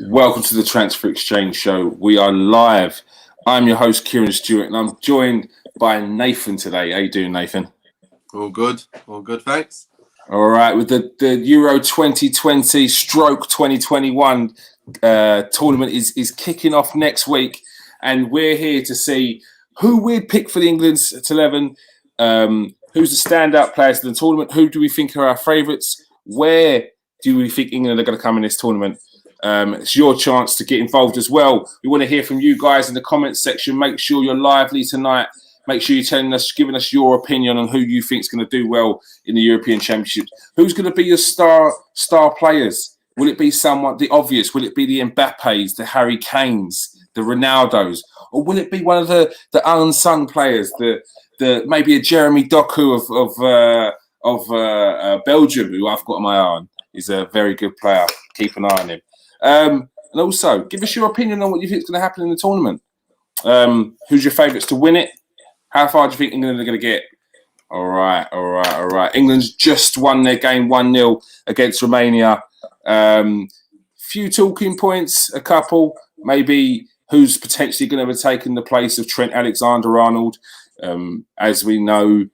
Welcome to the Transfer Exchange Show. We are live. I'm your host, Kieran Stewart, and I'm joined by Nathan today. How you doing, Nathan? All good, thanks. All right, with the Euro 2020 stroke 2021 tournament is kicking off next week, and we're here to see who we'd pick for the England's 11, who's the standout players in the tournament, who do we think are our favourites, where do we think England are going to come in this tournament. It's your chance to get involved as well. We want to hear from you guys in the comments section. Make sure you're lively tonight. Make sure you're giving us your opinion on who you think is going to do well in the European Championships. Who's going to be your star players? Will it be someone, the obvious? Will it be the Mbappes, the Harry Kanes, the Ronaldos? Or will it be one of the unsung players, the maybe a Jeremy Doku of Belgium, who I've got on my eye on? He's a very good player. Keep an eye on him. And also, give us your opinion on what you think is going to happen in the tournament. Who's your favourites to win it? How far do you think England are going to get? All right. England's just won their game 1-0 against Romania. Few talking points, a couple. Maybe who's potentially going to have taken the place of Trent Alexander-Arnold. As we know,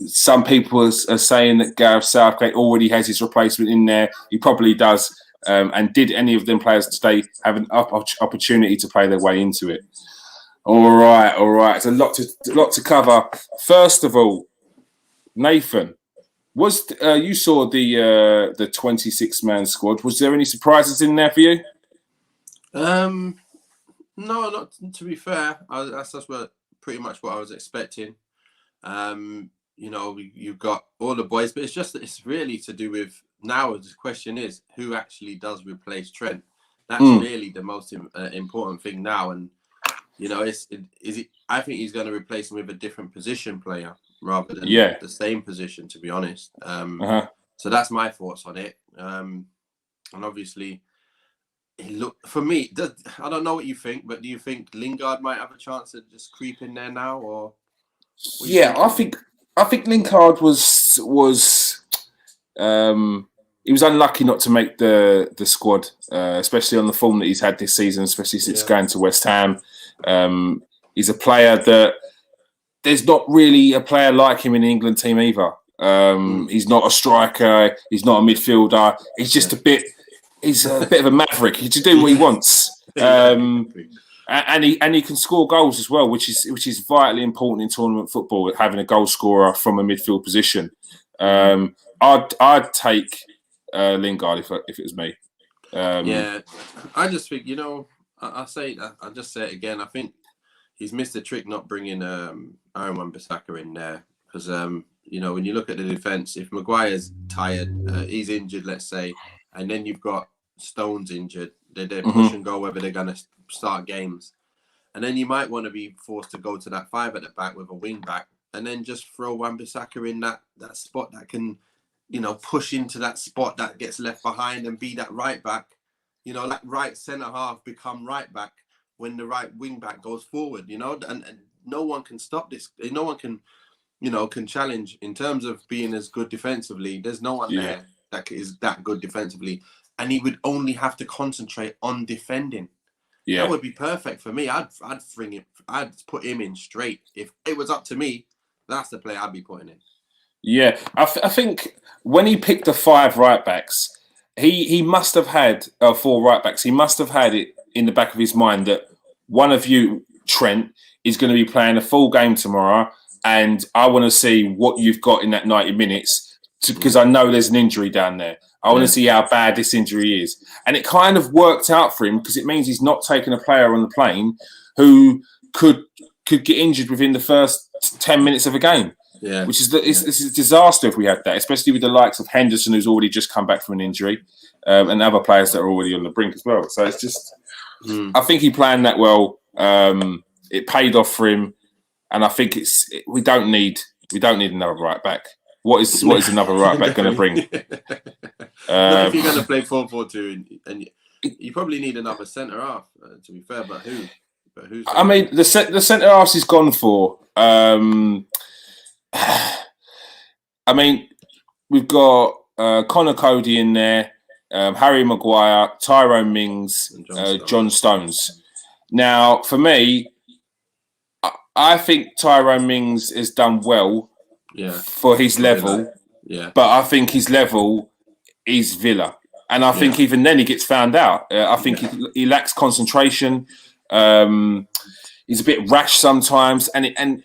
some people are saying that Gareth Southgate already has his replacement in there. He probably does. And did any of them players today have an opportunity to play their way into it? All right. It's a lot to cover. First of all, Nathan, you saw the 26-man squad? Was there any surprises in there for you? No, not to be fair. That's pretty much what I was expecting. You've got all the boys, but it's really to do with now. The question is who actually does replace Trent. That's really the most important thing now. And I think he's going to replace him with a different position player rather than the same position, to be honest. So that's my thoughts on it. And obviously, for me, I don't know what you think, but do you think Lingard might have a chance to just creep in there now, or? I think Lingard was he was unlucky not to make the squad, especially on the form that he's had this season, especially since going to West Ham. He's a player that there's not really a player like him in the England team either. He's not a striker. He's not a midfielder. He's just he's a bit of a maverick. He can do what he wants. And he can score goals as well, which is vitally important in tournament football, having a goal scorer from a midfield position. I'd take Lingard if it was me. I just think I'll just say it again. I think he's missed a trick not bringing Aaron Wan-Bissaka in there because when you look at the defense, if Maguire's tired, he's injured, let's say, and then you've got Stones injured, they're push and go whether they're going to start games, and then you might want to be forced to go to that 5 at the back with a wing back, and then just throw Wan-Bissaka in that spot that can, push into that spot that gets left behind and be that right back, like right centre half become right back when the right wing back goes forward, and no one can stop this. No one can, can challenge in terms of being as good defensively. There's no one there that is that good defensively, and he would only have to concentrate on defending. Yeah, that would be perfect for me. I'd put him in straight. If it was up to me, that's the player I'd be putting in. Yeah, I think when he picked the 5 right backs, he must have had 4 right backs. He must have had it in the back of his mind that one of you, Trent, is going to be playing a full game tomorrow, and I want to see what you've got in that 90 minutes because I know there's an injury down there. I want to see how bad this injury is. And it kind of worked out for him because it means he's not taking a player on the plane who could get injured within the first 10 minutes of a game. Yeah, which is it's a disaster if we had that, especially with the likes of Henderson, who's already just come back from an injury, and other players that are already on the brink as well. So it's just, I think he planned that well. It paid off for him, and I think we don't need another right back. What is another right back going to bring? If you're going to play 4-4-2, and you probably need another centre half. To be fair, but who? I mean, the centre half is gone for. I mean, we've got Connor Cody in there. Harry Maguire, Tyrone Mings, And John Stones. Now, for me, I think Tyrone Mings has done well for his level, but I think his level is Villa. And I think even then he gets found out. I think he lacks concentration. He's a bit rash sometimes, and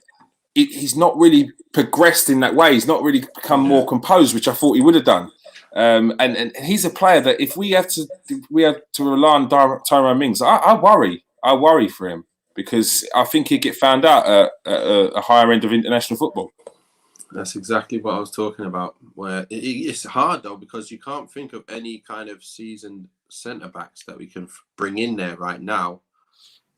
he's not really progressed in that way. He's not really become more composed, which I thought he would have done. And he's a player that if we have to rely on Tyrone Mings, I worry for him, because I think he'd get found out at a higher end of international football. That's exactly what I was talking about. Where it's hard though, because you can't think of any kind of seasoned centre backs that we can bring in there right now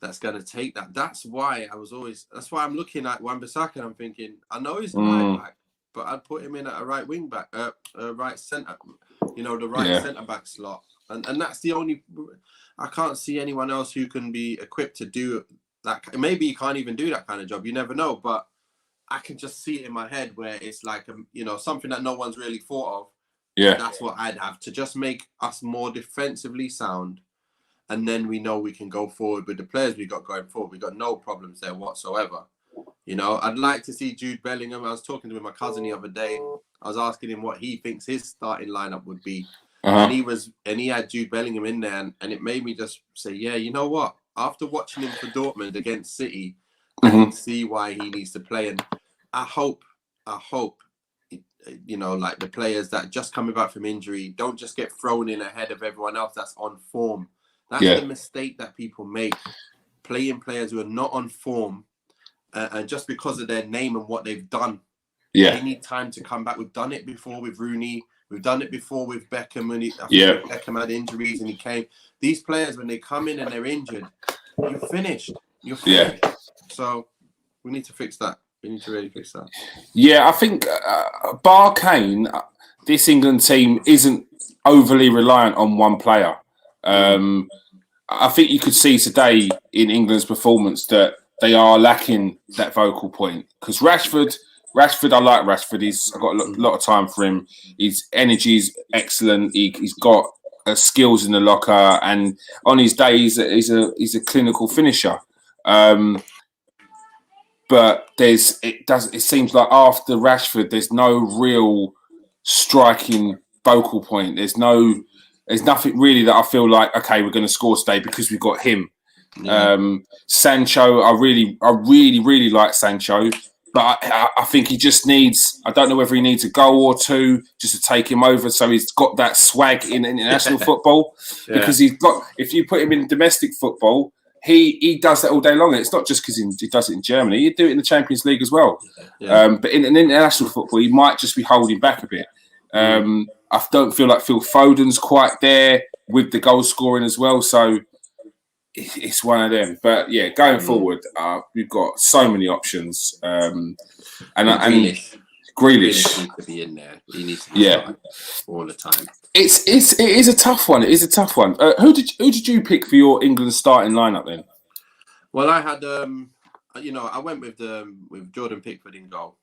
that's going to take that. That's why I'm looking at Wan-Bissaka and I'm thinking, I know he's a right back, but I'd put him in at a right wing back, right centre, the right centre back slot. And that's the only, I can't see anyone else who can be equipped to do that. Maybe you can't even do that kind of job. You never know, but I can just see it in my head where it's like, something that no one's really thought of. Yeah. That's what I'd have to just make us more defensively sound. And then we know we can go forward with the players we got going forward. We got no problems there whatsoever. I'd like to see Jude Bellingham. I was talking to my cousin the other day. I was asking him what he thinks his starting lineup would be. And he had Jude Bellingham in there. And it made me just say, yeah, you know what? After watching him for Dortmund against City, I can see why he needs to play. And I hope, like the players that just coming back from injury don't just get thrown in ahead of everyone else that's on form. That's the mistake that people make, playing players who are not on form, and just because of their name and what they've done, they need time to come back. We've done it before with Rooney. We've done it before with Beckham when Beckham had injuries and he came. These players, when they come in and they're injured, you're finished. So we need to fix that. We need to really fix that. Yeah, I think bar Kane, this England team isn't overly reliant on one player. I think you could see today in England's performance that they are lacking that vocal point. Because Rashford, I like Rashford. I've got a lot of time for him. His energy is excellent. He's got skills in the locker, and on his day, he's a clinical finisher. But it seems like after Rashford, there's no real striking focal point. There's nothing really that I feel like, okay, we're going to score today because we've got him. Sancho, I really like Sancho, but I think he just needs, I don't know whether he needs a goal or two just to take him over, so he's got that swag in international football. Because if you put him in domestic football, he does that all day long. And it's not just because he does it in Germany. He'd do it in the Champions League as well. But in international football, he might just be holding back a bit. I don't feel like Phil Foden's quite there with the goal scoring as well. So it's one of them. But yeah, going forward, we've got so many options. And Grealish needs to be in there. He needs to be all the time. It is a tough one. It is a tough one. Who did you pick for your England starting lineup then? Well, I had I went with Jordan Pickford in goal,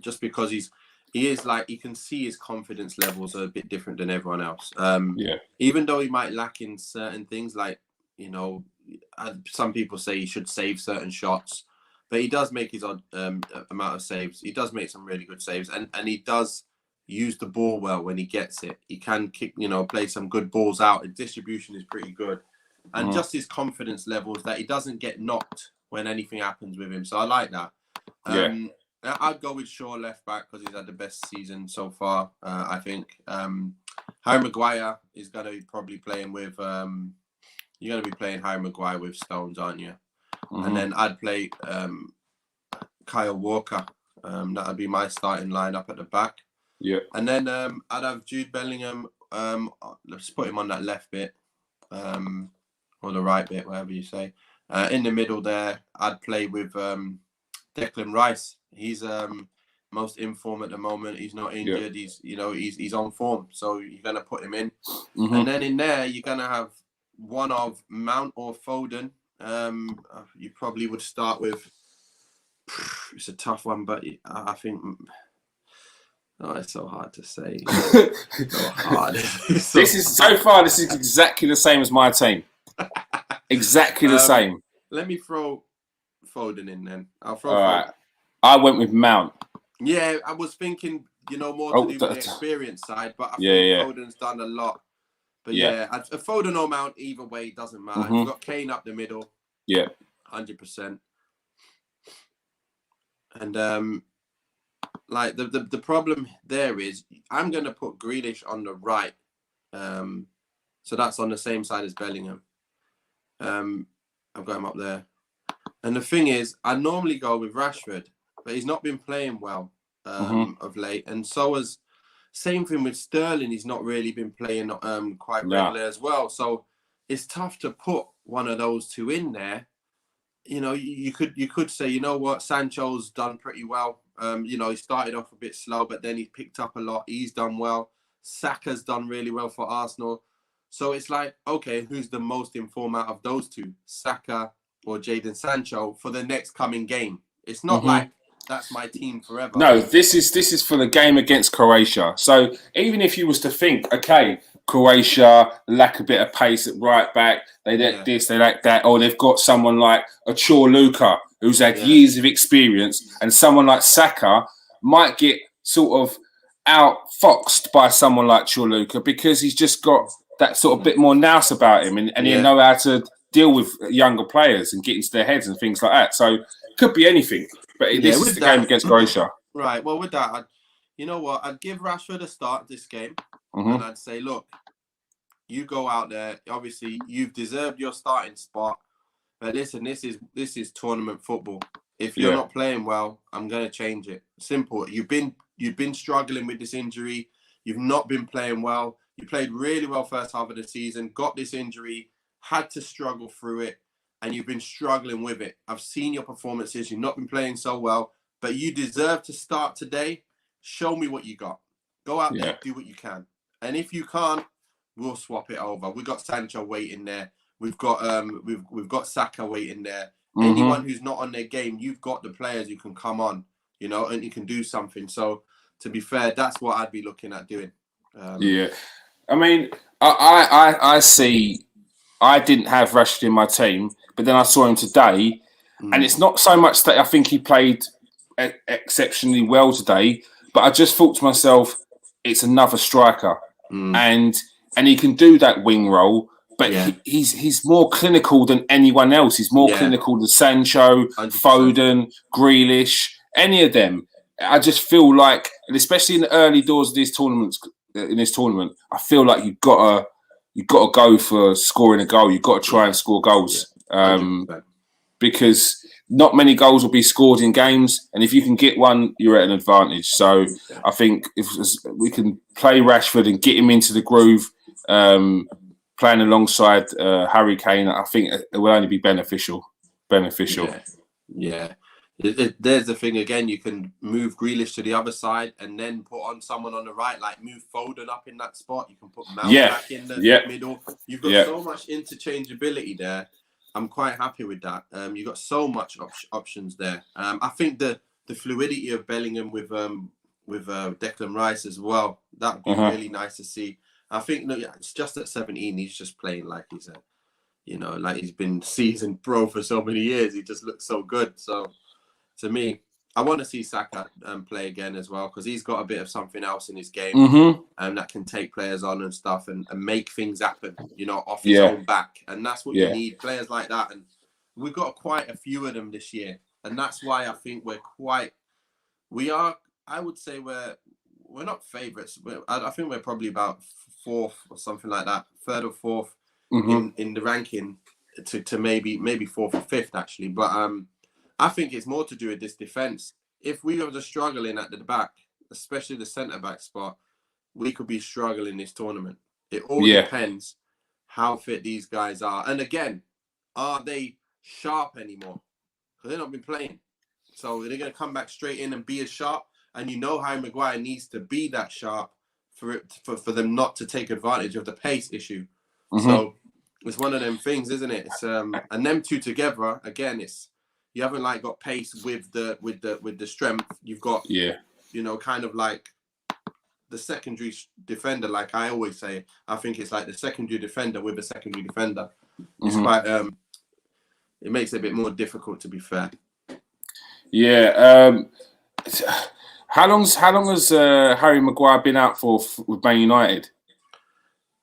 just because he is like, you can see his confidence levels are a bit different than everyone else. Even though he might lack in certain things, like some people say he should save certain shots, but he does make his odd amount of saves. He does make some really good saves, and he does use the ball well when he gets it. He can kick, play some good balls out. His distribution is pretty good. And just his confidence levels, that he doesn't get knocked when anything happens with him. So I like that. I'd go with Shaw left back because he's had the best season so far, I think. Harry Maguire is going to be probably playing with... you're going to be playing Harry Maguire with Stones, aren't you? And then I'd play Kyle Walker. That would be my starting lineup at the back. And then I'd have Jude Bellingham. Let's put him on that left bit, or the right bit, whatever you say. In the middle there, I'd play with Declan Rice. He's most in form at the moment. He's not injured. He's on form. So you're gonna put him in, and then in there you're gonna have one of Mount or Foden. You probably would start with. It's a tough one, but I think Oh, it's so hard to say. It's so hard. It's so This is so far. This is exactly the same as my team. Exactly the same. Let me throw Foden in then. I'll throw All Foden. right. I went with Mount. Yeah, I was thinking, more to do with the experience side, but I think Foden's done a lot. But a Foden or Mount, either way, doesn't matter. You've got Kane up the middle. Yeah. 100%. And like the problem there is, I'm going to put Grealish on the right. So that's on the same side as Bellingham. I've got him up there. And the thing is, I normally go with Rashford, but he's not been playing well of late. And so has, same thing with Sterling. He's not really been playing quite regular as well. So it's tough to put one of those two in there. You could say, you know what, Sancho's done pretty well. He started off a bit slow, but then he picked up a lot. He's done well. Saka's done really well for Arsenal. So it's like, okay, who's the most informed out of those two, Saka or Jadon Sancho, for the next coming game? It's not like that's my team forever. No, this is for the game against Croatia. So even if you was to think, okay, Croatia lack a bit of pace at right back, they lack this, they lack that, or they've got someone like a Luka who's had years of experience, and someone like Saka might get sort of outfoxed by someone like Luka because he's just got that sort of bit more nous about him, and he'll know how to deal with younger players and get into their heads and things like that. So it could be anything, but this is the game against Croatia. Right. Well, with that, you know what? I'd give Rashford a start this game, and I'd say, look, you go out there. Obviously, you've deserved your starting spot, but listen, this is tournament football. If you're not playing well, I'm gonna change it. Simple. You've been struggling with this injury. You've not been playing well. You played really well first half of the season, got this injury, had to struggle through it, and you've been struggling with it. I've seen your performances. You've not been playing so well, but you deserve to start today. Show me what you got. Go out there, do what you can. And if you can't, we'll swap it over. We've got Sancho waiting there. We've got we've got Saka waiting there. Anyone who's not on their game, you've got the players who can come on, and you can do something. So to be fair, that's what I'd be looking at doing. I mean, I see. I didn't have Rashford in my team, but then I saw him today, and it's not so much that I think he played exceptionally well today, but I just thought to myself, it's another striker, and he can do that wing role, but he's more clinical than anyone else. He's more clinical than Sancho, 100%. Foden, Grealish, any of them. I just feel like, and especially in the early doors of these tournaments. In this tournament, I feel like you've got to go for scoring a goal. You've got to try and score goals because not many goals will be scored in games, and if you can get one, you're at an advantage. So I think if we can play Rashford and get him into the groove, playing alongside Harry Kane, I think it will only be beneficial. Yeah. There's the thing again. You can move Grealish to the other side and then put on someone on the right, like move Foden up in that spot. You can put Mount back in the middle. You've got so much interchangeability there. I'm quite happy with that. You've got so much options there. I think the fluidity of Bellingham with Declan Rice as well, that would be really nice to see. I think it's just at 17, he's just playing like he's like he's been seasoned pro for so many years. He just looks so good. So to me, I want to see Saka play again as well, because he's got a bit of something else in his game that can take players on and stuff and make things happen, off his own back. And that's what you need, players like that. And we've got quite a few of them this year. And that's why I think I would say we're not favourites. I think we're probably about fourth or something like that, third or fourth in the ranking to maybe fourth or fifth, actually. But I think it's more to do with this defence. If we were just struggling at the back, especially the centre-back spot, we could be struggling this tournament. It all depends how fit these guys are. And again, are they sharp anymore? Because they've not been playing. So they're going to come back straight in and be as sharp. And Harry Maguire needs to be that sharp for them not to take advantage of the pace issue. So it's one of them things, isn't it? It's and them two together, again, you haven't got pace with the strength. You've got kind of like the secondary defender, like I always say. I think it's like the secondary defender with a secondary defender. It's quite it makes it a bit more difficult, to be fair. Yeah. How long has Harry Maguire been out for with Man United?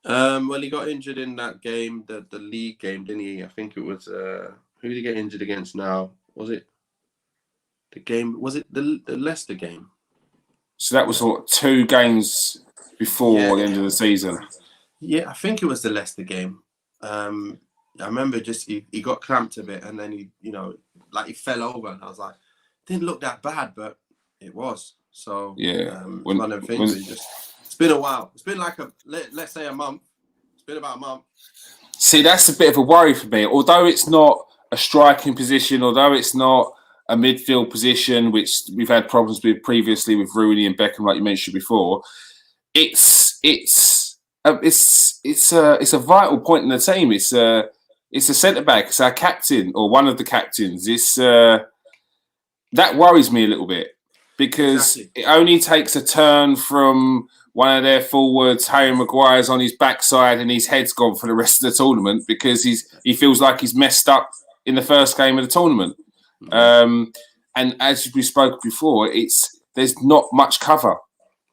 Well, he got injured in that game, the league game, didn't he? I think it was who did he get injured against now? Was it the game? Was it the Leicester game? So that was what, 2 games before the end of the season. Yeah, I think it was the Leicester game. I remember just he got clamped a bit, and then he fell over, and I was like, didn't look that bad, but it was. So one of them things. It's been a while. It's been like let's say a month. It's been about a month. See, that's a bit of a worry for me. Although it's not a striking position, although it's not a midfield position, which we've had problems with previously with Rooney and Beckham, like you mentioned before, it's a vital point in the team. It's a centre back. It's our captain or one of the captains. It's that worries me a little bit because it only takes a turn from one of their forwards. Harry Maguire's on his backside and his head's gone for the rest of the tournament because he feels like he's messed up in the first game of the tournament. And as we spoke before, there's not much cover.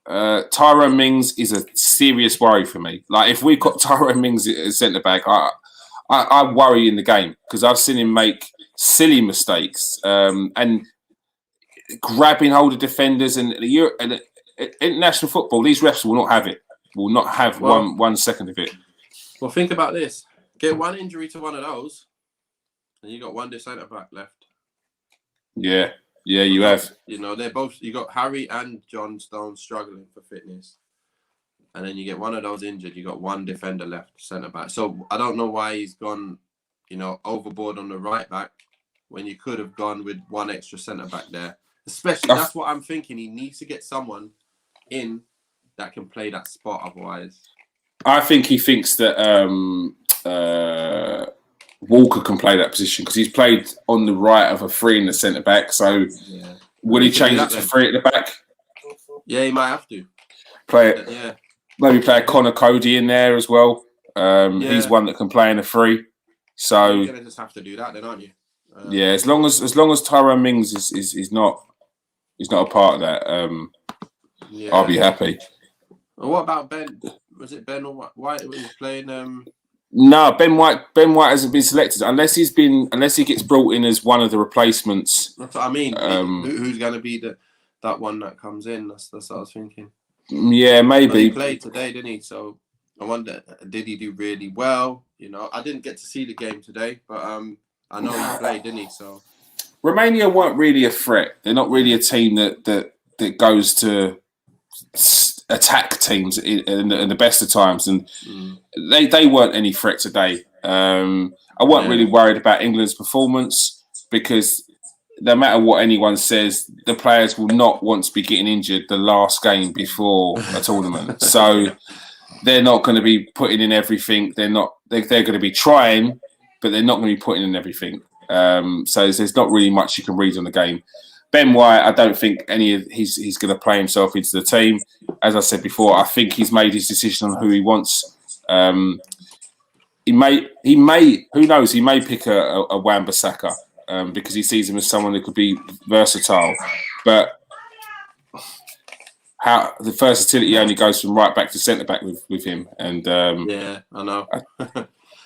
Tyrone Mings is a serious worry for me. Like if we've got Tyrone Mings as centre back, I worry in the game because I've seen him make silly mistakes and grabbing hold of defenders and international football. These refs will not have it. Will not have one second of it. Well, think about this: get one injury to one of those, and you got one centre back left. Yeah, you have. They're both. You got Harry and John Stones struggling for fitness, and then you get one of those injured. You got one defender left, centre back. So I don't know why he's gone, overboard on the right back when you could have gone with one extra centre back there. Especially, that's what I'm thinking. He needs to get someone in that can play that spot. Otherwise, I think he thinks that Walker can play that position because he's played on the right of a 3 in the centre back. So, will he change it to 3 at the back? Yeah, he might have to play it. Yeah, maybe play a Connor Cody in there as well. He's one that can play in a 3. So you're gonna just have to do that, then, aren't you? As long as Tyrone Mings is not a part of that, I'll be happy. Well, what about Ben? Was it Ben or White who was playing? No, Ben White hasn't been selected unless he gets brought in as one of the replacements. That's what I mean. Who's going to be that one that comes in? That's what I was thinking. Yeah, maybe. But he played today, didn't he? So I wonder, did he do really well? I didn't get to see the game today, but I know he played, didn't he? So Romania weren't really a threat. They're not really a team that goes to attack teams in the best of times, and they weren't any threat today. I weren't really worried about England's performance because no matter what anyone says, the players will not want to be getting injured the last game before a tournament. So they're not going to be putting in everything. They're going to be trying, but they're not going to be putting in everything. So there's not really much you can read on the game. Ben White, I don't think he's going to play himself into the team. As I said before, I think he's made his decision on who he wants. He may, who knows? He may pick a Wan-Bissaka because he sees him as someone who could be versatile. But how the versatility only goes from right back to centre back with him. And I know.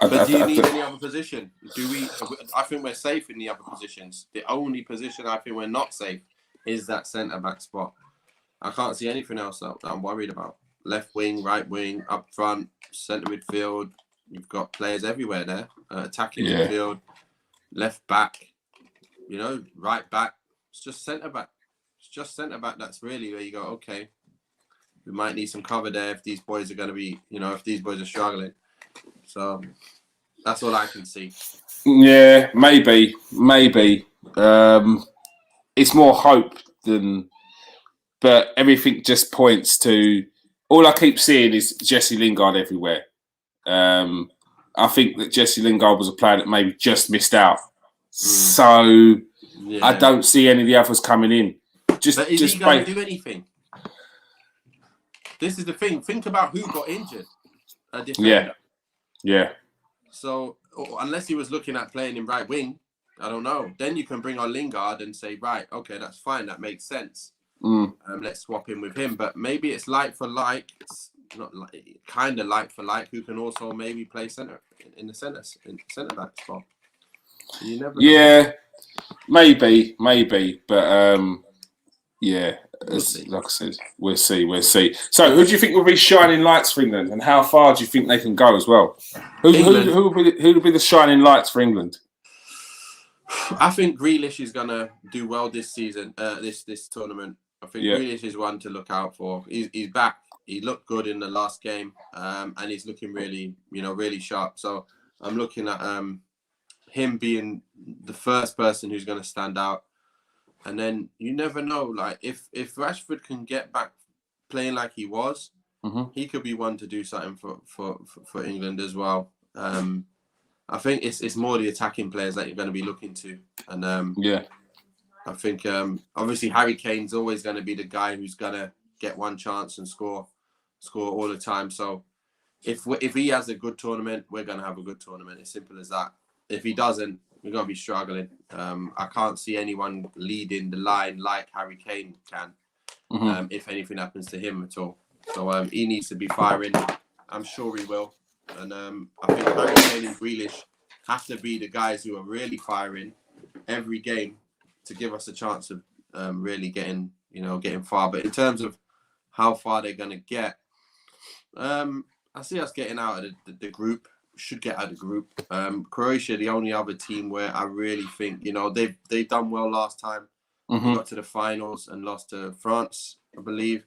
But do you need any other position? I think we're safe in the other positions. The only position I think we're not safe is that centre-back spot. I can't see anything else that I'm worried about. Left wing, right wing, up front, centre midfield. You've got players everywhere there. Attacking midfield, left back, right back. It's just centre-back. It's just centre-back. That's really where you go, okay, we might need some cover there if these boys are going to be, if these boys are struggling. So that's all I can see. Yeah, maybe. It's more hope than, but everything just points to. All I keep seeing is Jesse Lingard everywhere. I think that Jesse Lingard was a player that maybe just missed out. So I don't see any of the others coming in. But is he going to do anything? this is the thing. Think about who got injured. A defender. Yeah. So unless he was looking at playing in right wing, I don't know. Then you can bring on Lingard and say, right, okay, that's fine. That makes sense. Let's swap in with him. But maybe it's like for like. It's not like, kind of like for like, who can also maybe play centre in the centre back spot. You never know. Yeah, maybe. But yeah, like I said, we'll see. So, who do you think will be shining lights for England, and how far do you think they can go as well? Who will be the shining lights for England? I think Grealish is gonna do well this season, this tournament. I think Grealish is one to look out for. He's back. He looked good in the last game, and he's looking really, really sharp. So I'm looking at him being the first person who's going to stand out. And then you never know, like if Rashford can get back playing like he was, he could be one to do something for England as well. I think it's more the attacking players that you're going to be looking to, and I think obviously Harry Kane's always going to be the guy who's going to get one chance and score all the time. So if he has a good tournament, we're going to have a good tournament. It's simple as that. If he doesn't, we're going to be struggling. I can't see anyone leading the line like Harry Kane can, if anything happens to him at all. So he needs to be firing. I'm sure he will. And I think Harry Kane and Grealish have to be the guys who are really firing every game to give us a chance of really getting far. But in terms of how far they're going to get, I see us getting out of the group. Should get out of the group. Croatia, the only other team where I really think, they've done well last time. They got to the finals and lost to France, I believe.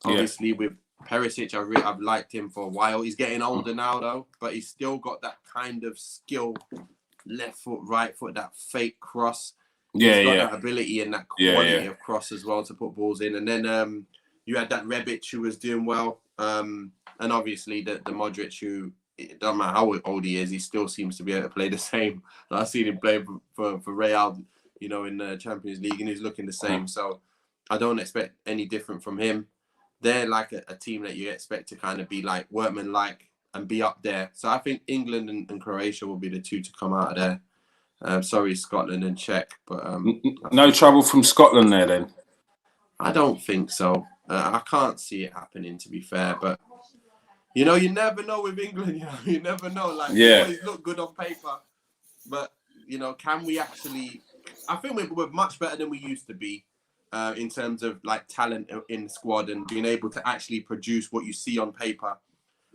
Obviously, with Perisic, I've liked him for a while. He's getting older now, though, but he's still got that kind of skill, left foot, right foot, that fake cross. He's got that ability and that quality of cross as well to put balls in. And then you had that Rebic who was doing well. And obviously the Modric who, it doesn't matter how old he is, he still seems to be able to play the same. I've seen him play for Real, in the Champions League, and he's looking the same. So I don't expect any different from him. They're like a team that you expect to kind of be like workman-like and be up there. So I think England and Croatia will be the two to come out of there. Sorry, Scotland and Czech, but no trouble from Scotland there then. I don't think so. I can't see it happening, to be fair, but you never know with England. You never know. Like, they always look good on paper, but can we actually? I think we're much better than we used to be in terms of like talent in the squad and being able to actually produce what you see on paper.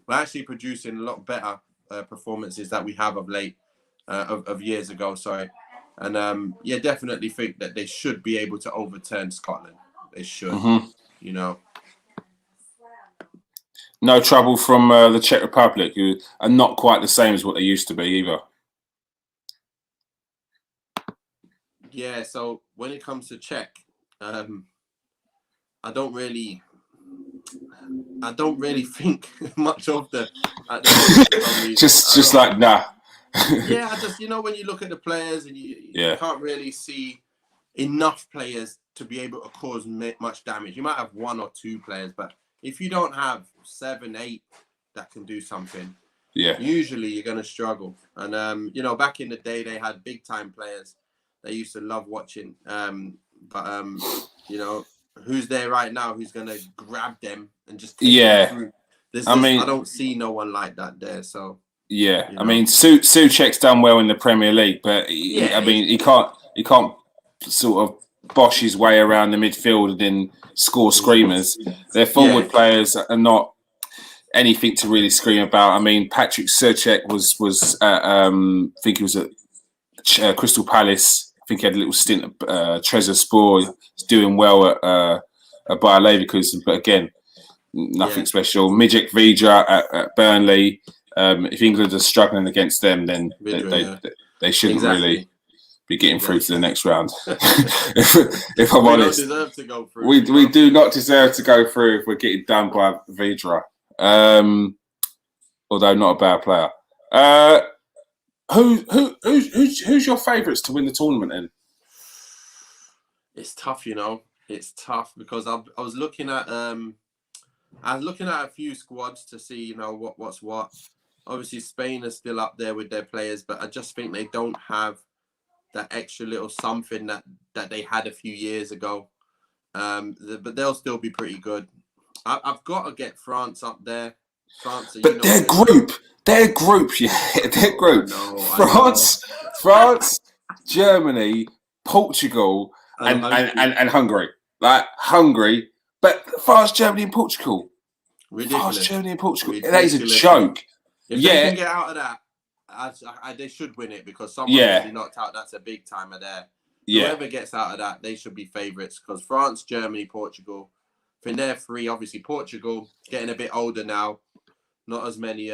We're actually producing a lot better performances that we have of late, of years ago. Sorry, and definitely think that they should be able to overturn Scotland. They should, No trouble from the Czech Republic, who are not quite the same as what they used to be either. Yeah, so when it comes to Czech, I don't really think much of the just like nah. Yeah, I just when you look at the players and you can't really see enough players to be able to cause much damage. You might have one or two players, but if you don't have 7, 8 that can do something, usually you're going to struggle. And back in the day, they had big time players. They used to love watching. But who's there right now who's going to grab them and just take them through? I don't see no one like that there. So I mean, Souček's done well in the Premier League, but he can't sort of bosh his way around the midfield and then score screamers. Their forward players are not anything to really scream about. I mean, Patrick Souček was I think he was at Crystal Palace. I think he had a little stint at Trabzonspor. He's doing well at Bayer Leverkusen, but again, nothing special. Mijek Vidra at Burnley. If England are struggling against them, then they shouldn't really be getting through to the next round. if I'm honest, don't deserve to go through. We do not deserve to go through if we're getting done by Vidra. Although not a bad player. Who's your favourites to win the tournament then? It's tough, It's tough because I was looking at I was looking at a few squads to see, you know, what's what. Obviously, Spain are still up there with their players, but I just think they don't have that extra little something that they had a few years ago. But they'll still be pretty good. I've got to get France up there. France, But their group, yeah, their group. France, Germany, Portugal, and Hungary. Like Hungary, but France, Germany, and Portugal. Ridiculous. France, Germany, and Portugal. That is a joke. If they can get out of that, they should win it because someone already knocked out. That's a big timer there. Yeah. Whoever gets out of that, they should be favourites because France, Germany, Portugal. I think they're three. Obviously, Portugal getting a bit older now. Not as many,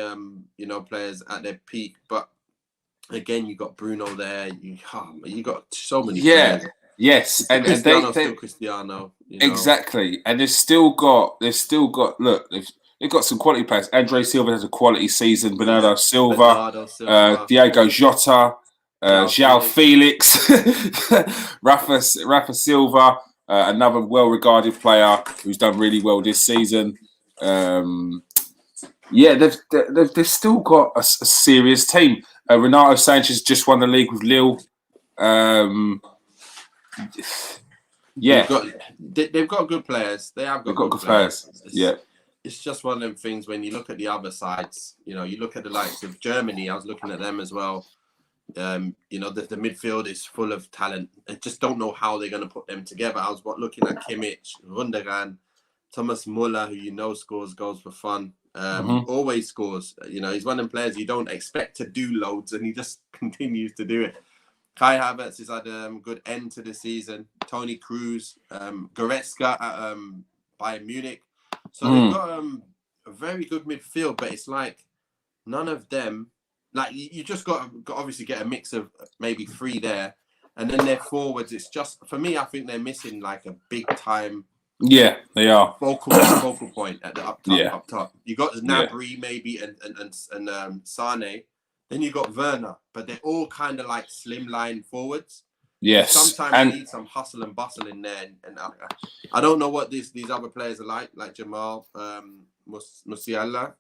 players at their peak. But again, you got Bruno there. You got so many players. Yes, and Cristiano, still Cristiano. Exactly, and they've still got. Look, they've got some quality players. Andre Silva has a quality season. Bernardo Silva, Diego Jota, João Felix, Rafa Silva, another well-regarded player who's done really well this season. They've still got a serious team. Renato Sanchez just won the league with Lille. They've got good players. They have got good players. It's just one of them things when you look at the other sides. You know, you look at the likes of Germany. I was looking at them as well. The midfield is full of talent. I just don't know how they're going to put them together. I was looking at Kimmich, Gundogan, Thomas Muller, who scores goals for fun. Always scores. He's one of them players you don't expect to do loads, and he just continues to do it. Kai Havertz has had a good end to the season. Toni Kroos, Goretzka at Bayern Munich. So they've got a very good midfield, but it's like none of them. Like you just got to obviously get a mix of maybe three there, and then their forwards. It's just for me. I think they're missing like a big time. Yeah, they are focal point at the up top. Up top, you got Gnabry maybe and Sane. Then you got Werner, but they're all kind of like slimline forwards. Yes. Sometimes you need some hustle and bustle in there, and I don't know what these other players are like Jamal Musiala.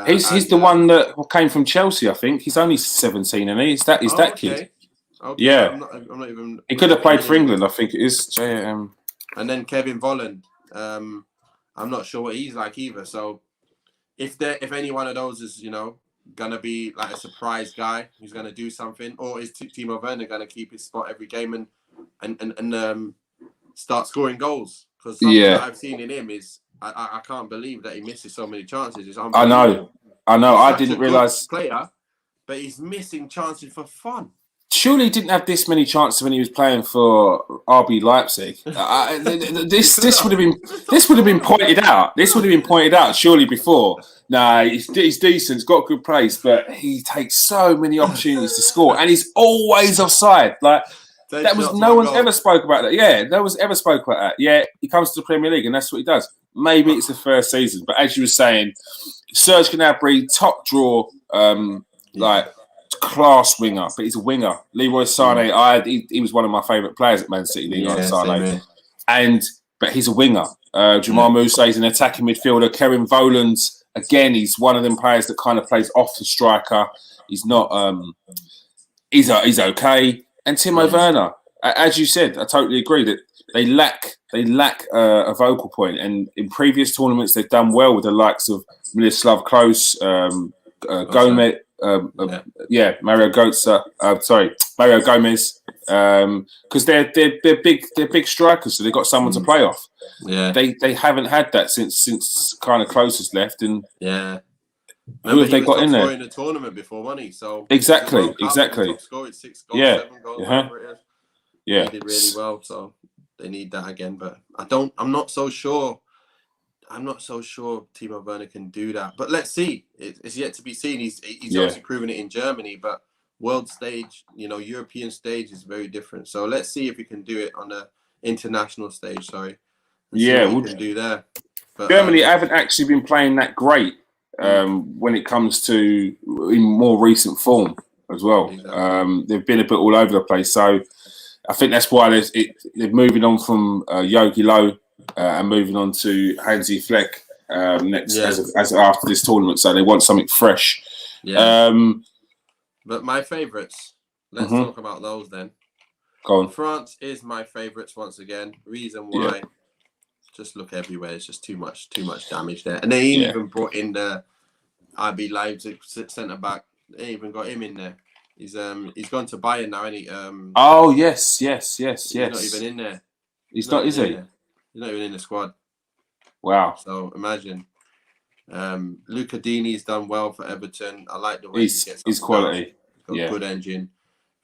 He's the one that came from Chelsea, I think. He's only 17, and he's that okay. kid. Okay. Yeah. I'm not even. He could have played for England, I think it is. And then Kevin Volland. I'm not sure what he's like either. So if any one of those is gonna be like a surprise guy who's gonna do something, or is Timo Werner gonna keep his spot every game and start scoring goals? Because something that I've seen in him is I can't believe that he misses so many chances. It's unbelievable. I know. I didn't realise player, but he's missing chances for fun. Surely he didn't have this many chances when he was playing for RB Leipzig. This would have been pointed out. This would have been pointed out surely before. Nah, he's decent. He's got good pace, but he takes so many opportunities to score, and he's always offside. Like no one's ever spoke about that. Yeah, no one's ever spoke about that. Yeah, he comes to the Premier League, and that's what he does. Maybe it's the first season, but as you were saying, Serge Gnabry, top draw, class winger, but he's a winger. Leroy Sané, he was one of my favourite players at Man City. Leroy Sané, but he's a winger. Jamal Musa is an attacking midfielder. Kevin Volland, again, he's one of them players that kind of plays off the striker. He's not. He's okay. And Timo Werner, as you said, I totally agree that they lack a vocal point. And in previous tournaments, they've done well with the likes of Miroslav Klose, Gomez. Mario Gomez, because they're big strikers, so they've got someone to play off. Yeah, they haven't had that since kind of Klose has left, and who have they got in there? In the tournament before, wasn't he? So exactly. Top scorer, 6 goals, 7 goals, whatever it is. Yeah, he did really well. So they need that again, but I'm not so sure. I'm not so sure Timo Werner can do that. But let's see. It's yet to be seen. He's obviously proven it in Germany, but world stage, European stage is very different. So let's see if he can do it on the international stage. Sorry. We can do there. But, Germany haven't actually been playing that great when it comes to in more recent form as well. Exactly. They've been a bit all over the place. So I think that's why they're moving on from Jogi Löw and moving on to Hansi Flick. next as after this tournament. So they want something fresh. Yeah. But my favourites. Let's talk about those then. Go on. France is my favourites once again. Reason why. Just look everywhere. It's just too much damage there. And they even brought in the IB Leipzig centre back. They even got him in there. He's gone to Bayern now, isn't he? Oh yes. He's not even in there. He's not, is he? He's not even in the squad. Wow. So imagine. Luca Dini's done well for Everton. I like the way he gets his quality. He's got a good engine.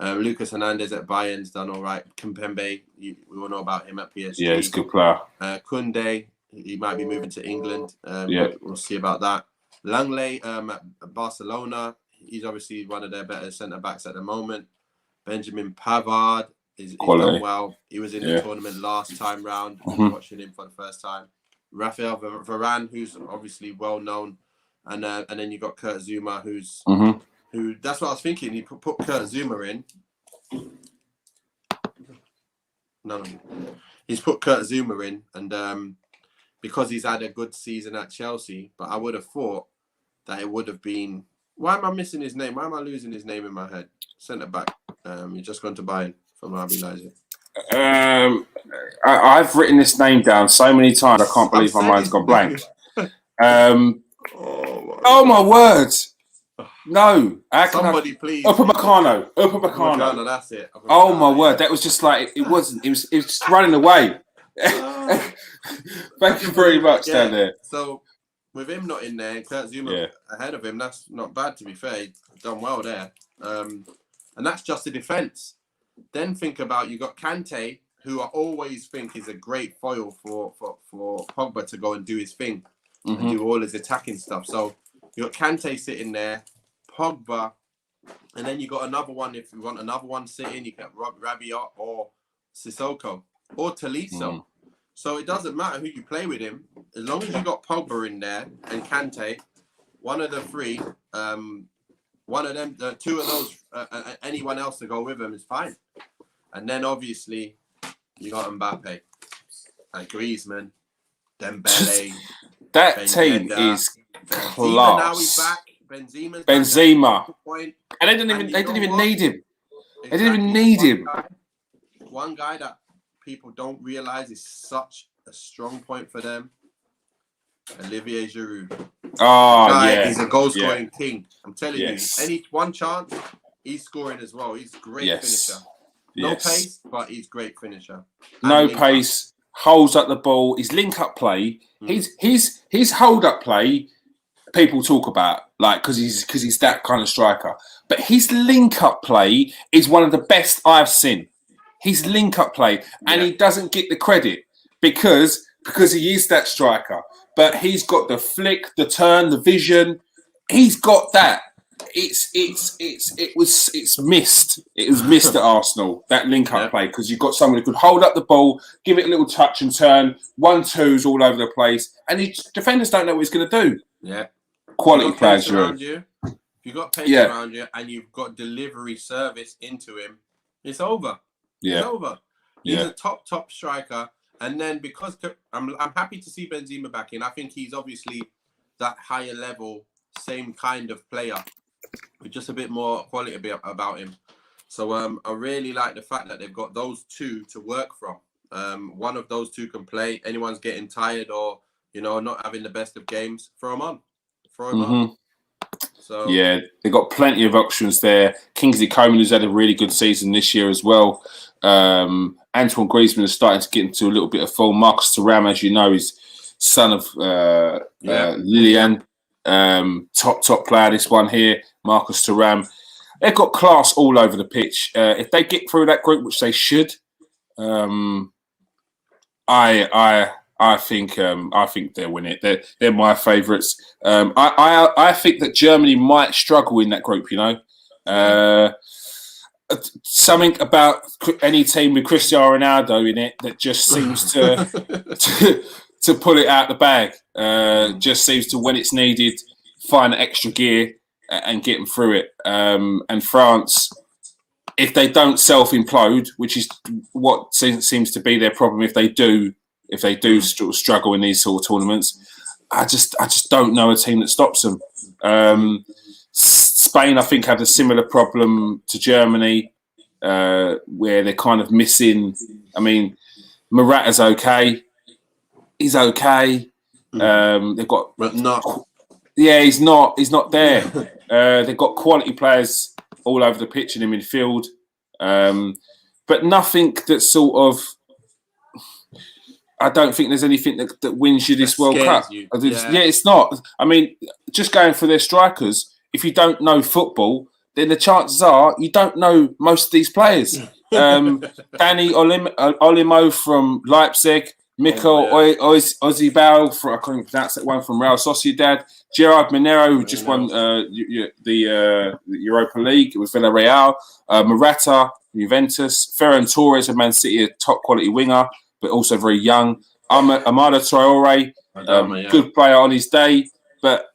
Lucas Hernandez at Bayern's done all right. Kimpembe, we all know about him at PSG. Yeah, he's a good player. Koundé, he might be moving to England. We'll see about that. Langley at Barcelona, he's obviously one of their better centre-backs at the moment. Benjamin Pavard, he's done well. He was in the tournament last time round. Watching him for the first time. Rafael Varane, who's obviously well-known. And then you got Kurt Zouma, who's... Who? That's what I was thinking. He put Kurt Zouma in. No. He's put Kurt Zouma in, and because he's had a good season at Chelsea, but I would have thought that it would have been... Why am I missing his name? Why am I losing his name in my head? Centre back. He's just gone to Bayern from RB Leipzig. I've written this name down so many times. I can't believe my mind's gone blank. Oh my word! No, somebody please. Upamecano, that's it. Oh my word, that was just like it wasn't. It was just running away. Thank you very much down there. So with him not in there, Kurt Zouma ahead of him, that's not bad to be fair. He's done well there, and that's just the defense. Then think about you got Kante, who I always think is a great foil for Pogba to go and do his thing and do all his attacking stuff. So you got Kante sitting there. Pogba, and then you got another one. If you want another one sitting, you can Rabiot or Sissoko or Tolisso. So it doesn't matter who you play with him, as long as you got Pogba in there and Kante, one of the three, one of them, two of those, anyone else to go with him is fine. And then obviously you got Mbappe, and Griezmann, Dembele. That team is class. Now he's back. Benzema. And they didn't even need him. Exactly. They didn't even need him. One guy that people don't realise is such a strong point for them. Olivier Giroud. He's a goal scoring king. I'm telling you, any one chance, he's scoring as well. He's a great finisher. No pace, but he's great finisher. No pace, holds up the ball. His link up play, his hold up play. People talk about because he's that kind of striker, but his link up play is one of the best I've seen. His link up play, and he doesn't get the credit because he is that striker. But he's got the flick, the turn, the vision. He's got that. It's missed. It was missed at Arsenal, that link up play, because you've got someone who could hold up the ball, give it a little touch and turn, 1-2s all over the place, and the defenders don't know what he's going to do. Yeah. Quality players around you. If you've got pace around you and you've got delivery service into him, it's over. Yeah. It's over. He's a top striker. And then because I'm happy to see Benzema back in. I think he's obviously that higher level, same kind of player with just a bit more quality about him. So I really like the fact that they've got those two to work from. One of those two can play. Anyone's getting tired or not having the best of games, throw him on. So they've got plenty of options there. Kingsley Coman, who's had a really good season this year as well. Antoine Griezmann is starting to get into a little bit of form. Marcus Thuram, as you know, is son of Lilian. Top player, this one here, Marcus Thuram. They've got class all over the pitch. If they get through that group, which they should, I think they'll win it. They're my favourites. I think that Germany might struggle in that group. Something about any team with Cristiano Ronaldo in it that just seems to pull it out the bag. Just seems to, when it's needed, find an extra gear and get them through it. And France, if they don't self-implode, which is what seems to be their problem, if they do struggle in these sort of tournaments, I just don't know a team that stops them. Spain, I think, had a similar problem to Germany, where they're kind of missing. I mean, Morata's okay. He's okay. They've got, but not. Yeah, he's not there. They've got quality players all over the pitch in the midfield, but nothing that sort of. I don't think there's anything that wins you this World Cup. Yeah, it's not. I mean, just going for their strikers. If you don't know football, then the chances are you don't know most of these players. Danny Olimo from Leipzig, Mikel Oyarzabal from, I can't even pronounce that one, from Real Sociedad, Gerard Minero, who just won the Europa League with Villarreal, Morata, Juventus, Ferran Torres of Man City, a top quality winger, but also very young. Amada Traore, good player on his day, but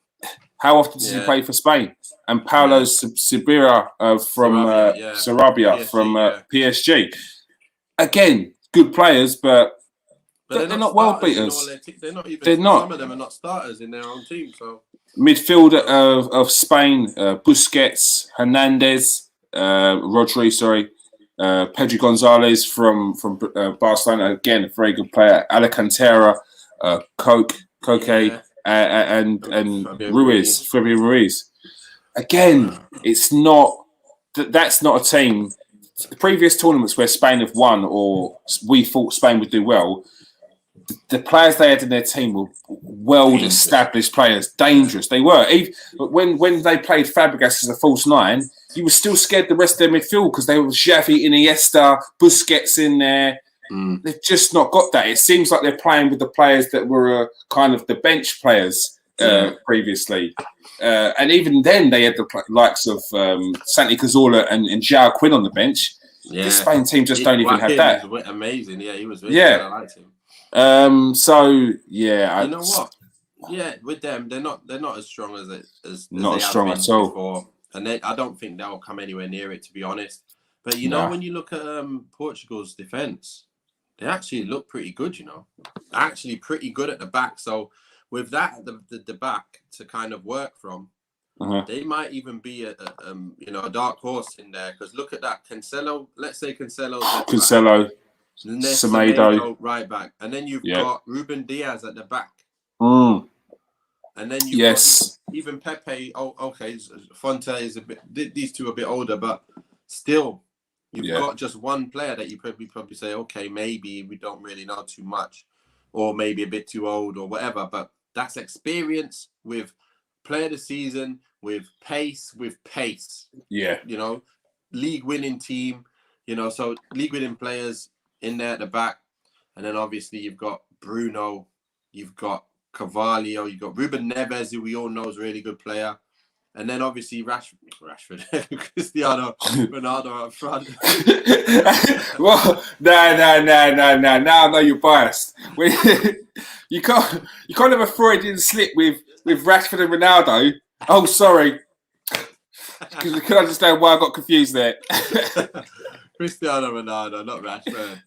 how often does he play for Spain? And Paulo Sibira from Sarabia from PSG. Again, good players, but they're not world beaters. They're not even. They're not. Some of them are not starters in their own team. So midfield of Spain: Busquets, Hernandez, Rodri, Pedro Gonzalez from Barcelona. Again, a very good player. Alcantara, Koke. And Fabian Ruiz. Again, it's not. That's not a team. The previous tournaments where Spain have won, or we thought Spain would do well, the players they had in their team were well-established players. Dangerous, they were. Even when they played Fabregas as a false nine, you were still scared the rest of their midfield because they were Xavi, Iniesta, Busquets in there. They've just not got that. It seems like they're playing with the players that were kind of the bench players previously. And even then, they had the likes of Santi Cazorla and João Quinn on the bench. Yeah. This Spain team just don't even have that. He was amazing. Yeah, he was really good. I liked him. You know what? Yeah, with them, they're not as strong as not as strong at all. Before. And I don't think they'll come anywhere near it, to be honest. But you know, when you look at Portugal's defense, they actually look pretty good, you know. Actually pretty good at the back. So with that, the back to kind of work from, they might even be a dark horse in there. Because look at that. Cancelo, let's say Semedo right back. And then you've got Ruben Diaz at the back. And then you've got even Pepe. Oh, okay. Fonte is a bit, these two are a bit older, but still. You've got just one player that you probably say, okay, maybe we don't really know too much, or maybe a bit too old, or whatever. But that's experience with player of the season, with pace. Yeah, you know, league winning team. You know, so league winning players in there at the back, and then obviously you've got Bruno, you've got Carvalho, you've got Ruben Neves, who we all know is a really good player. And then obviously Rashford, Cristiano Ronaldo up front. Well, no. Now I know you're biased. You can't have a Freudian slip with Rashford and Ronaldo. Oh, sorry. Because I can understand why I got confused there. Cristiano Ronaldo, not Rashford.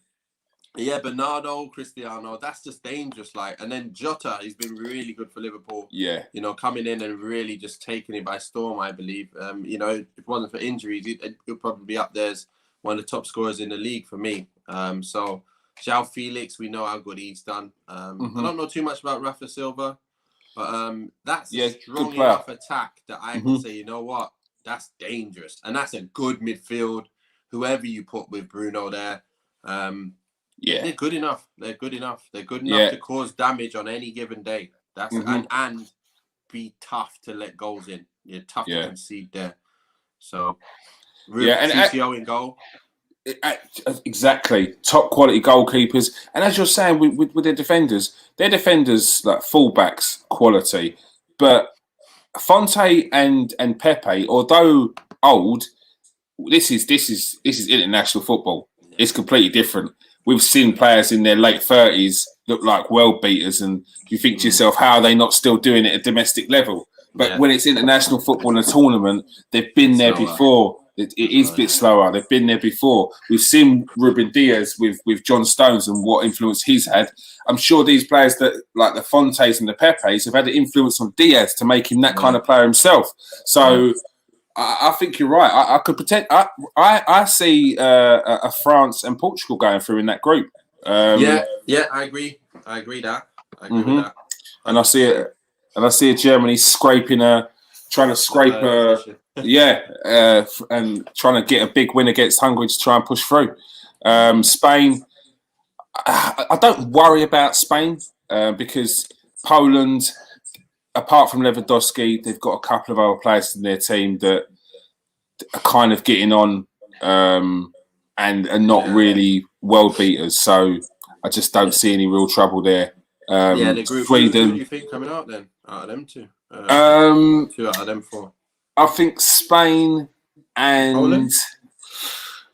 Yeah, Bernardo, Cristiano, that's just dangerous. Like, and then Jota, he's been really good for Liverpool. Yeah, you know, coming in and really just taking it by storm. I believe. You know, if it wasn't for injuries, he'd probably be up there as one of the top scorers in the league for me. So, João Felix, we know how good he's done. I don't know too much about Rafa Silva, but that's a strong enough attack that I can say, you know what, that's dangerous, and that's a good midfield. Whoever you put with Bruno there. They're good enough. They're good enough to cause damage on any given day. That's and be tough to let goals in. You're tough to concede there. So, CCO in goal. Exactly, top quality goalkeepers. And as you're saying with their defenders like fullbacks quality. But Fonte and Pepe, although old, this is international football. It's completely different. We've seen players in their late 30s look like world beaters, and you think to yourself, how are they not still doing it at domestic level? But when it's international football in a tournament, they've been there before. It is a bit slower. They've been there before. We've seen Ruben Diaz with John Stones and what influence he's had. I'm sure these players that like the Fontes and the Pepes have had an influence on Diaz to make him that kind of player himself. So I think you're right. I could pretend. I see a France and Portugal going through in that group. I agree. I agree with that. And I see it. And I see a Germany trying to scrape and trying to get a big win against Hungary to try and push through. Spain, I don't worry about Spain because Poland, apart from Lewandowski, they've got a couple of other players in their team that are kind of getting on and are not really world beaters. So I just don't see any real trouble there. The group. Sweden. Who do you think coming out then? Out of them two? 2 out of them 4. I think Spain and Poland?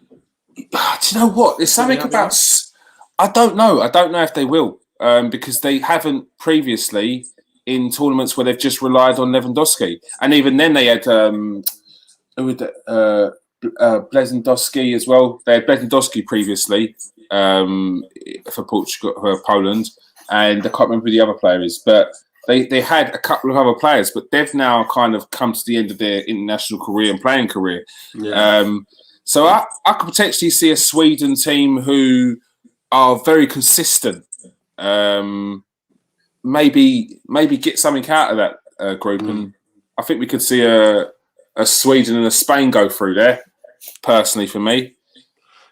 Do you know what? There's something about. I don't know. I don't know if they will because they haven't previously in tournaments where they've just relied on Lewandowski, and even then they had Blesendowski as well. They had Blesendowski previously for Portugal, for Poland, and I can't remember who the other player is, but. They had a couple of other players, but they've now kind of come to the end of their international career and playing career. Yeah. So I could potentially see a Sweden team who are very consistent. Maybe get something out of that group, and I think we could see a Sweden and a Spain go through there. Personally, for me,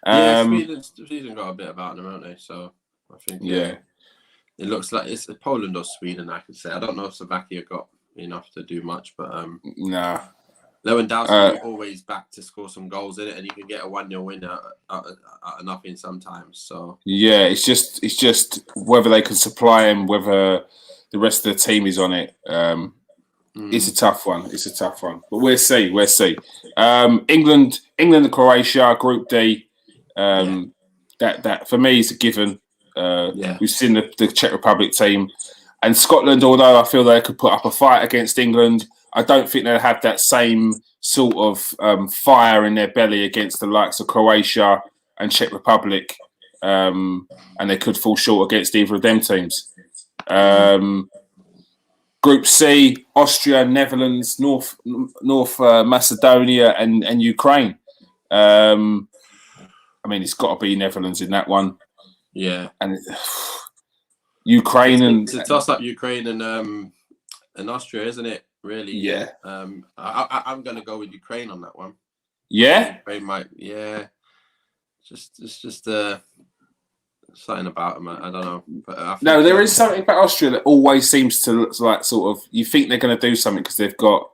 Sweden got a bit about them, haven't they? So I think it looks like it's Poland or Sweden, I could say. I don't know if Slovakia got enough to do much, but nah. Lewandowski always back to score some goals in it, and you can get a 1-0 win out of nothing sometimes. So it's just whether they can supply him, whether the rest of the team is on it. It's a tough one. But we'll see. England and Croatia, Group D. That for me is a given. We've seen the Czech Republic team and Scotland, although I feel they could put up a fight against England, I don't think they'll have that same sort of fire in their belly against the likes of Croatia and Czech Republic, and they could fall short against either of them teams. Group C, Austria, Netherlands, North Macedonia and Ukraine. I mean, it's got to be Netherlands in that one. Yeah, and Ukraine and to toss up Ukraine and Austria, isn't it? Really? Yeah. I'm gonna go with Ukraine on that one. Yeah. Ukraine might. Yeah. It's just something about them. I don't know. But no, there is something about Austria that always seems to look like sort of you think they're going to do something because they've got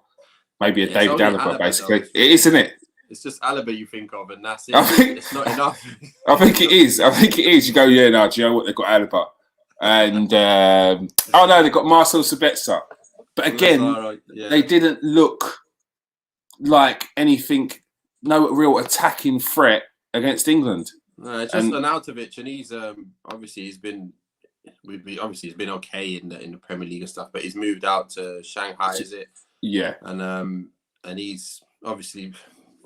maybe a David Alaba, basically. It is, isn't it? It's just Alaba you think of, and that's it. It's not enough. I think it is. You go, do you know what? They've got Alaba. And, no, they've got Marcel Sabitzer. But again, they didn't look like anything, no real attacking threat against England. No, it's just Arnautovic, and he's he's been okay in the Premier League and stuff, but he's moved out to Shanghai, is it? Yeah. And he's obviously...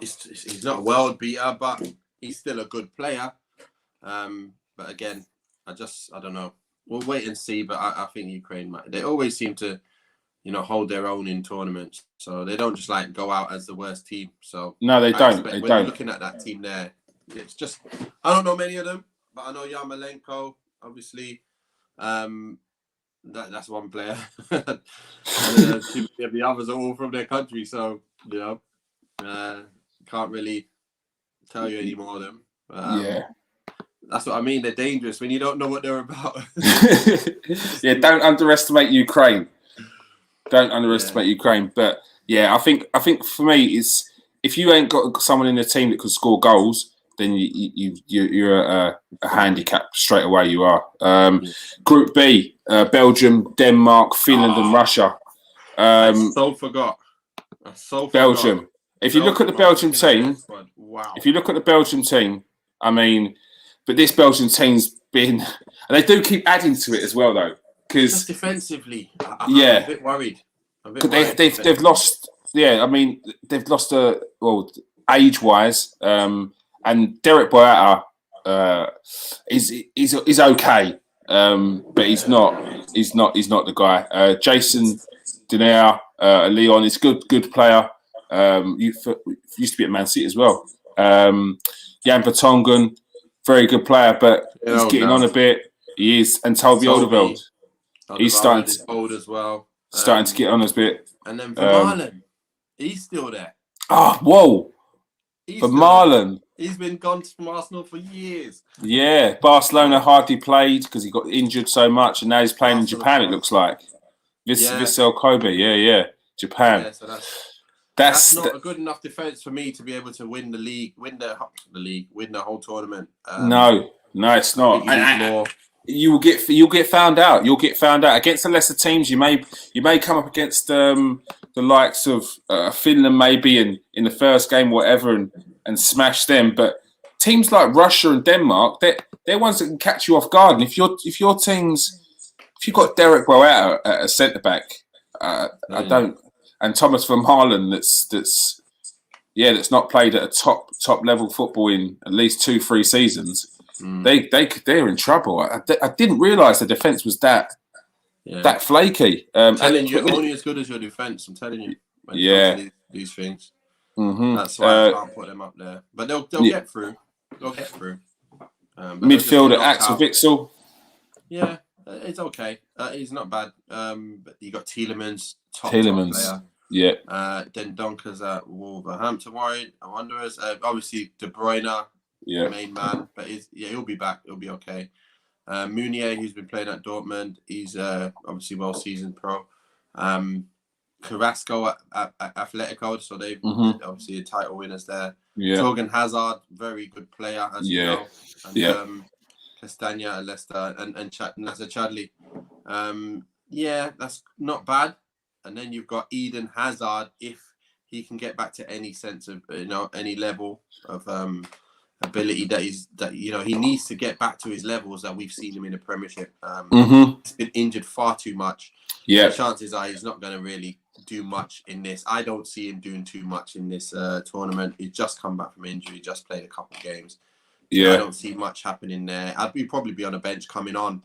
He's not a world beater, but he's still a good player. But again, I don't know. We'll wait and see. But I think Ukraine might. They always seem to, hold their own in tournaments. So they don't just like go out as the worst team. So no, they don't. When you're looking at that team there, it's just I don't know many of them, but I know Yarmolenko, obviously. That's one player. And the others are all from their country, so can't really tell you any more of them. That's what I mean. They're dangerous when you don't know what they're about. Yeah, don't underestimate Ukraine. Ukraine. But yeah, I think for me is if you ain't got someone in the team that could score goals, then you're a handicap straight away. You are. Group B: Belgium, Denmark, Finland, and Russia. I forgot. Belgium. If you look at the Belgian team, I mean, but this Belgian team's been, and they do keep adding to it as well, though, because defensively, I'm a bit worried. They've lost. Yeah, I mean, they've lost age-wise. And Derek Boyata is okay, but he's not the guy. Jason Denaire, Leon is good player. Used to be at Man City as well. Jan Vertonghen, very good player, but he's getting on a bit. He is, and Toby Alderweireld, he's starting old as well. Starting to get on a bit. And then Vermaelen, he's still there. Oh, whoa! Vermaelen. He's been gone from Arsenal for years. Yeah, Barcelona hardly played because he got injured so much, and now he's playing in Japan. It looks like Vissel Kobe. Yeah, Japan. Yeah, so that's not a good enough defense for me to be able to win the league, win the whole tournament. No, it's not. You'll get found out. You'll get found out against the lesser teams. You may come up against the likes of Finland maybe in the first game, whatever, and smash them. But teams like Russia and Denmark, they're ones that can catch you off guard. And if you've got Derek Boyata at a centre back, I don't, and Thomas Vermaelen that's not played at a top level football in at least 2-3 seasons. They're in trouble. I didn't realise the defence was that flaky. I'm telling you, only as good as your defence. I'm telling you. When it comes to these things. Mm-hmm. That's why I can't put them up there. But they'll get through. They'll get through. Midfielder Axel Witsel. Yeah, it's okay. He's not bad. But you got Tielemans, top player. Yeah. Then Donkers at Wolverhampton Wanderers. Obviously De Bruyne, main man. But he'll be back. He'll be okay. Meunier, who's been playing at Dortmund, he's obviously well-seasoned pro. Carrasco at Atletico, so they've obviously title winners there. Yeah. Jorgen Hazard, very good player, as you know. And, Castagna at Leicester and Nasser Chadli. That's not bad. And then you've got Eden Hazard, if he can get back to any sense of any level of ability that he needs to get back to his levels that we've seen him in the Premiership. He's been injured far too much. Yeah, the chances are he's not going to really do much in this. I don't see him doing too much in this tournament. He's just come back from injury, just played a couple of games. I don't see much happening there. I'd probably be on a bench coming on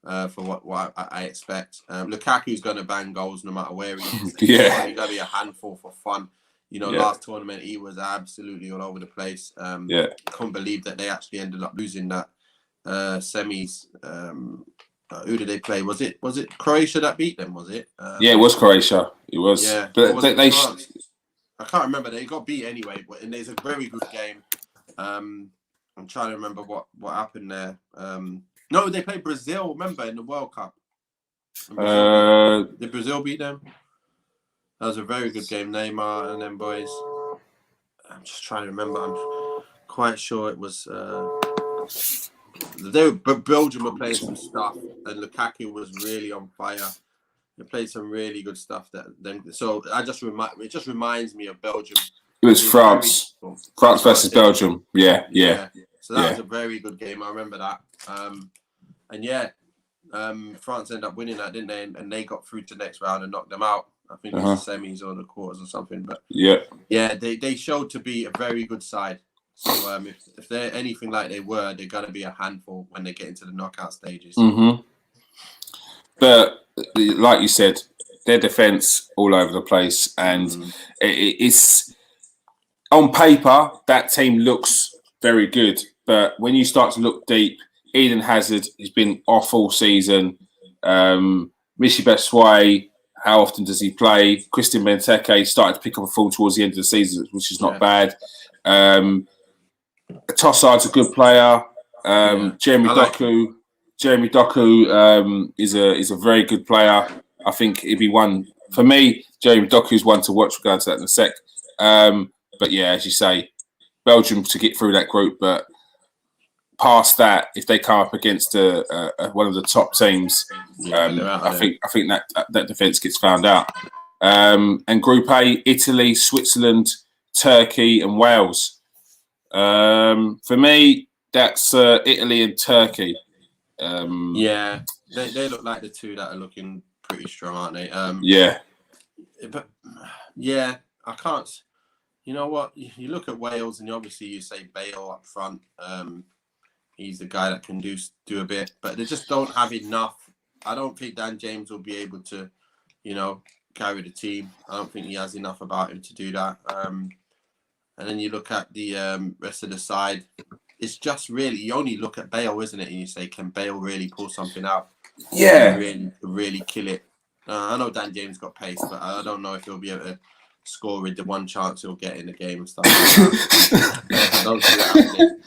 for what I expect. Lukaku's going to bang goals no matter where he is. He's going to be a handful for fun. Last tournament, he was absolutely all over the place. Couldn't believe that they actually ended up losing that semis. Who did they play? Was it Croatia that beat them? Was it? It was Croatia. It was. Yeah. But they I can't remember. They got beat anyway. But it's a very good game. I'm trying to remember what happened there. No, they played Brazil. Remember in the World Cup? Did Brazil beat them? That was a very good game. Neymar and them boys. I'm just trying to remember. I'm quite sure it was. Belgium were playing some stuff, and Lukaku was really on fire. They played some really good stuff. So it just reminds me of Belgium. It was France. France versus Belgium. Yeah. So that was a very good game. I remember that. France ended up winning that, didn't they? And they got through to the next round and knocked them out. I think it was the semis or the quarters or something. But they showed to be a very good side. So if they're anything like they were, they're going to be a handful when they get into the knockout stages. But like you said, their defence all over the place, and it's on paper that team looks very good. But when you start to look deep, Eden Hazard has been off all season. Michy Batshuayi, how often does he play? Christian Benteke started to pick up a form towards the end of the season, which is not bad. Tossard's a good player. Jeremy Doku is a very good player. I think he'd be one for me. Jeremy Doku's one to watch. We'll go into that in a sec. But as you say, Belgium to get through that group, but past that, if they come up against one of the top teams, I think that defence gets found out. And Group A: Italy, Switzerland, Turkey, and Wales. For me, that's Italy and Turkey. They look like the two that are looking pretty strong, aren't they? But I can't. you know what? You look at Wales, and obviously you say Bale up front. He's the guy that can do a bit, but they just don't have enough. I don't think Dan James will be able to, carry the team. I don't think he has enough about him to do that. And then you look at the rest of the side. It's just really, you only look at Bale, isn't it? And you say, can Bale really pull something out? Yeah. Really kill it. I know Dan James got pace, but I don't know if he'll be able to score with the one chance he'll get in the game and stuff like that. I don't see that happening.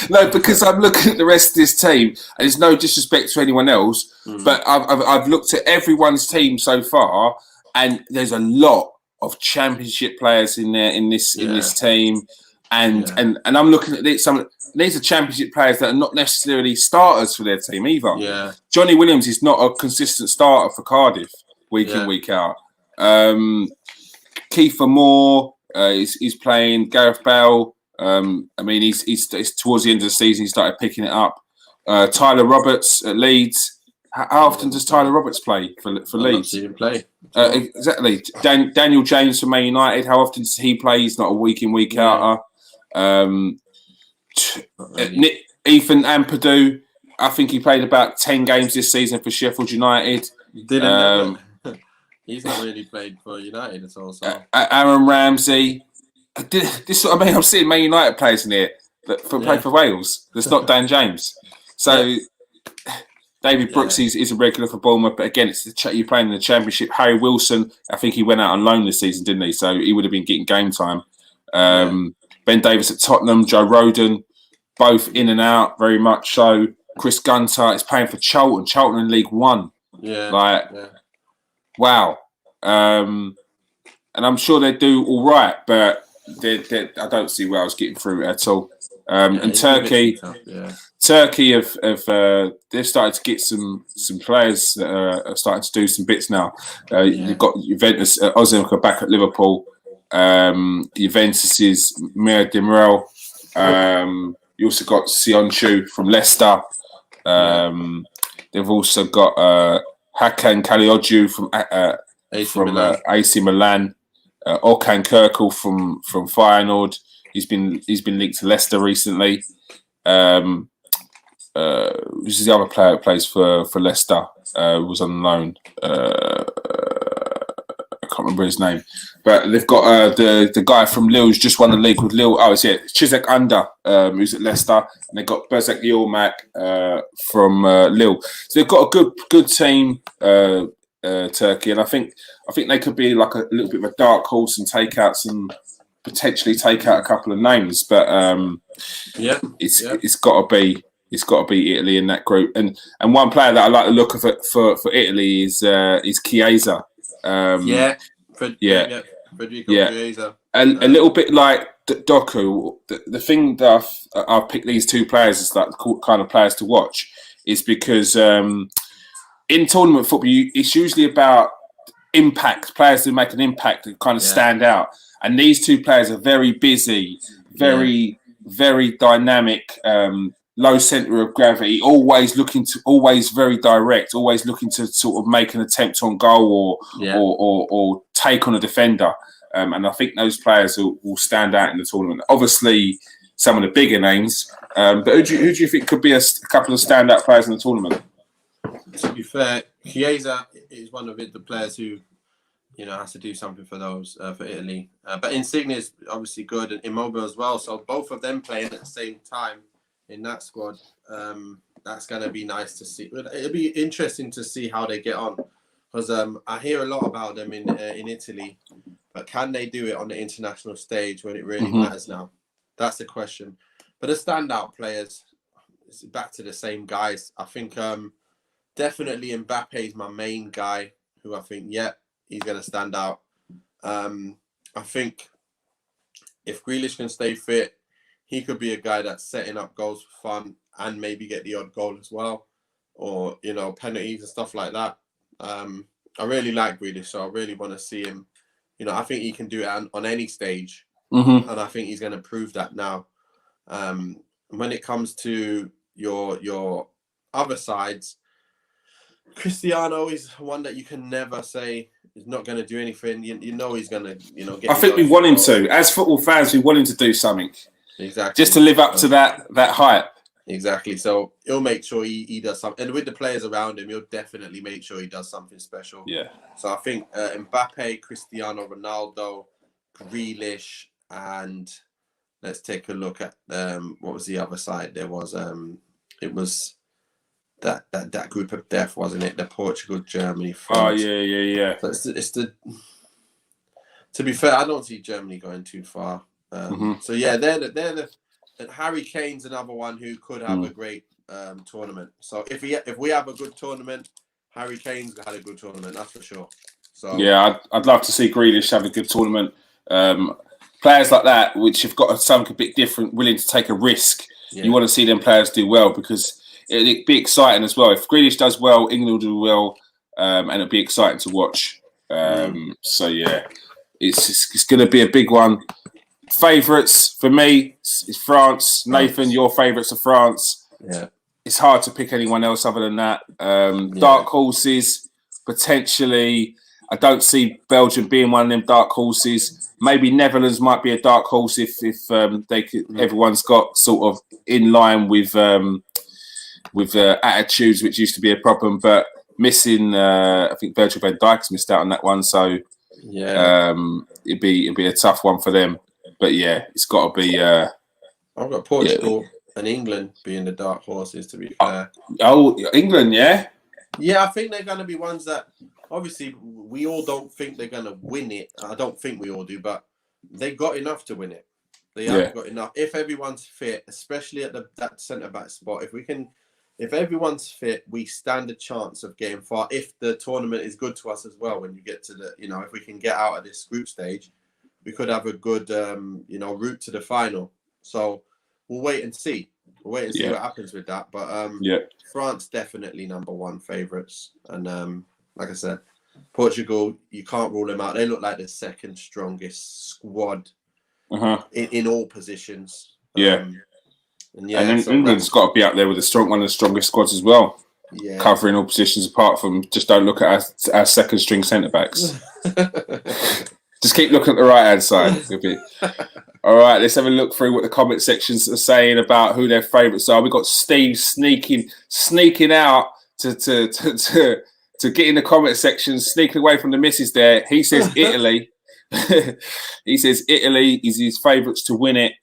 No, because I'm looking at the rest of this team, and there's no disrespect to anyone else, but I've looked at everyone's team so far, and there's a lot of championship players in there in this team, and I'm looking at these are championship players that are not necessarily starters for their team either. Yeah, Johnny Williams is not a consistent starter for Cardiff week in, week out. Kiefer Moore is playing. Gareth Bale. I mean, he's towards the end of the season. He started picking it up. Tyler Roberts at Leeds. How often does Tyler Roberts play for Leeds? He didn't play. Exactly. Daniel James for Man United. How often does he play? He's not a week in, week outer. Ethan Ampadu. I think he played about 10 games this season for Sheffield United. He's not really played for United at all. So. Aaron Ramsey. This is what I mean. I'm seeing Man United players in here that play for Wales. That's not Dan James. So David Brooks is a regular for Bournemouth, but again, it's you're playing in the Championship. Harry Wilson, I think he went out on loan this season, didn't he? So he would have been getting game time. Ben Davies at Tottenham, Joe Rodon, both in and out very much so. Chris Gunter is playing for Charlton in League One. Wow. And I'm sure they do all right, but I don't see Wales getting through it at all. And Turkey, Turkey have they've started to get some players that are starting to do some bits now. You've got Juventus, Ozil are back at Liverpool. Juventus's Mir Demiral. You also got Sionchu from Leicester. They've also got Hakan Kalioju from AC Milan. Okan Kirkle from Feyenoord. He's been linked to Leicester recently. Who's the other player that plays for Leicester? Was on loan. I can't remember his name, but they've got the guy from Lille who's just won the league with Lille. Oh, it's Chizek Under, who's at Leicester, and they've got Berzak Yilmaz from Lille. So they've got a good team, Turkey, and I think they could be like a little bit of a dark horse and potentially take out a couple of names, but it's got to be Italy in that group. And one player that I like the look of it for Italy is Chiesa. Federico Chiesa. A little bit like Doku. The thing that I've picked these two players as like the kind of players to watch is because in tournament football, it's usually about impact, players who make an impact and kind of stand out. And these two players are very busy, very dynamic, low centre of gravity, always very direct, always looking to sort of make an attempt on goal or take on a defender. And I think those players will stand out in the tournament. Obviously, some of the bigger names, but who do you think could be a couple of standout players in the tournament? To be fair, Chiesa is one of the players who, has to do something for those for Italy. But Insigne is obviously good, and Immobile as well. So both of them playing at the same time in that squad, that's going to be nice to see. It'll be interesting to see how they get on, because I hear a lot about them in Italy, but can they do it on the international stage when it really matters now? That's the question. But the standout players, it's back to the same guys. I think definitely Mbappe is my main guy, who I think, he's going to stand out. I think if Grealish can stay fit, he could be a guy that's setting up goals for fun and maybe get the odd goal as well, or penalties and stuff like that. I really like Grealish, so I really want to see him. I think he can do it on any stage, and I think he's going to prove that now. When it comes to your other sides, Cristiano is one that you can never say he's not going to do anything. You know he's going to, get. I think we want him to. As football fans, we want him to do something. Exactly. Just to live up to that hype. Exactly. So he'll make sure he does something. And with the players around him, he'll definitely make sure he does something special. Yeah. So I think Mbappe, Cristiano Ronaldo, Grealish, and let's take a look at what was the other side? There was it was that group of death, wasn't it? The Portugal, Germany, France. Oh yeah. So it's the. To be fair, I don't see Germany going too far. So yeah, they're the. And Harry Kane's another one who could have a great tournament. So if we have a good tournament, Harry Kane's had a good tournament, that's for sure. So yeah, I'd love to see Grealish have a good tournament. Players like that, which have got something a bit different, willing to take a risk. Yeah. You want to see them players do well because it'll be exciting as well. If Grealish does well, England will do well, and it'll be exciting to watch. So yeah, it's going to be a big one. Favourites for me is France. Nathan, your favourites are France. Yeah, it's hard to pick anyone else other than that. Dark horses potentially. I don't see Belgium being one of them dark horses. Maybe Netherlands might be a dark horse if they could, everyone's got sort of in line with attitudes, which used to be a problem. But missing, I think Virgil van Dijk's missed out on that one, so yeah, it'd be a tough one for them. But yeah, it's got to be. I've got Portugal and England being the dark horses. To be fair. Oh, England, yeah. Yeah, I think they're going to be ones that obviously we all don't think they're going to win it. I don't think we all do, but they got enough to win it. They have got enough. If everyone's fit, especially at that centre back spot, if everyone's fit, we stand a chance of getting far. If the tournament is good to us as well, when you get to the, if we can get out of this group stage, we could have a good, route to the final. So we'll wait and see. We'll wait and see what happens with that. But France definitely number one favourites. And like I said, Portugal, you can't rule them out. They look like the second strongest squad in all positions. And then England's got to be out there with one of the strongest squads as well. Yeah, covering all positions apart from just don't look at our second string centre backs. Just keep looking at the right hand side. All right, let's have a look through what the comment sections are saying about who their favourites are. We've got Steve sneaking out to get in the comment section, sneaking away from the missus there. He says Italy. He says Italy is his favourites to win it.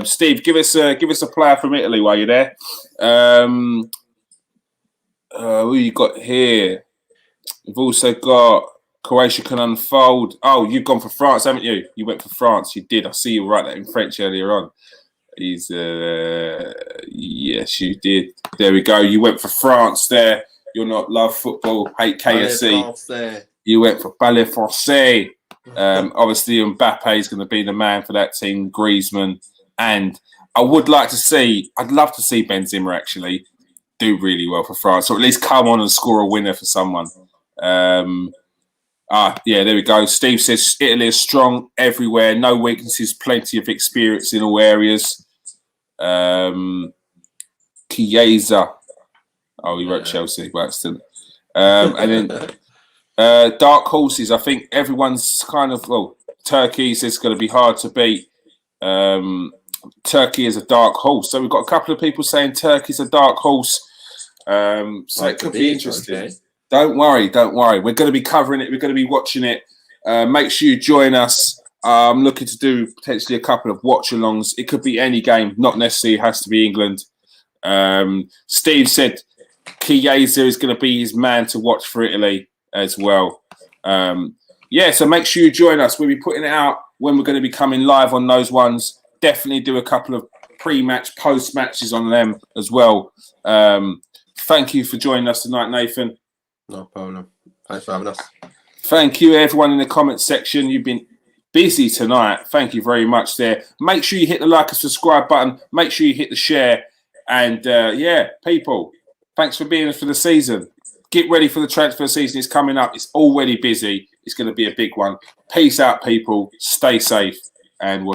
Steve, give us a player from Italy while you're there. Who you got here? We've also got Croatia can unfold. Oh, you've gone for France, haven't you? You went for France. You did. I see you write that in French earlier on. Yes, you did. There we go. You went for France there. You're not love football, hate KFC. You went for Ballet Français. Obviously, Mbappe is going to be the man for that team. Griezmann, and I'd love to see Benzema actually do really well for France, or at least come on and score a winner for someone. There we go. Steve says Italy is strong everywhere, no weaknesses, plenty of experience in all areas. Chiesa. Oh, he wrote Chelsea by accident. And then dark horses. I think everyone's kind of Turkey says it's going to be hard to beat. Turkey is a dark horse. So we've got a couple of people saying Turkey's a dark horse. So it could be interesting. Okay. Don't worry. We're going to be covering it. We're going to be watching it. Make sure you join us. I'm looking to do potentially a couple of watch-alongs. It could be any game, not necessarily has to be England. Steve said Chiesa is going to be his man to watch for Italy as well. So make sure you join us. We'll be putting it out when we're going to be coming live on those ones. Definitely do a couple of pre-match, post-matches on them as well. Thank you for joining us tonight, Nathan. No problem. Thanks for having us. Thank you, everyone in the comment section. You've been busy tonight. Thank you very much there. Make sure you hit the like and subscribe button. Make sure you hit the share. And, people, thanks for being here for the season. Get ready for the transfer season. It's coming up. It's already busy. It's going to be a big one. Peace out, people. Stay safe. And we'll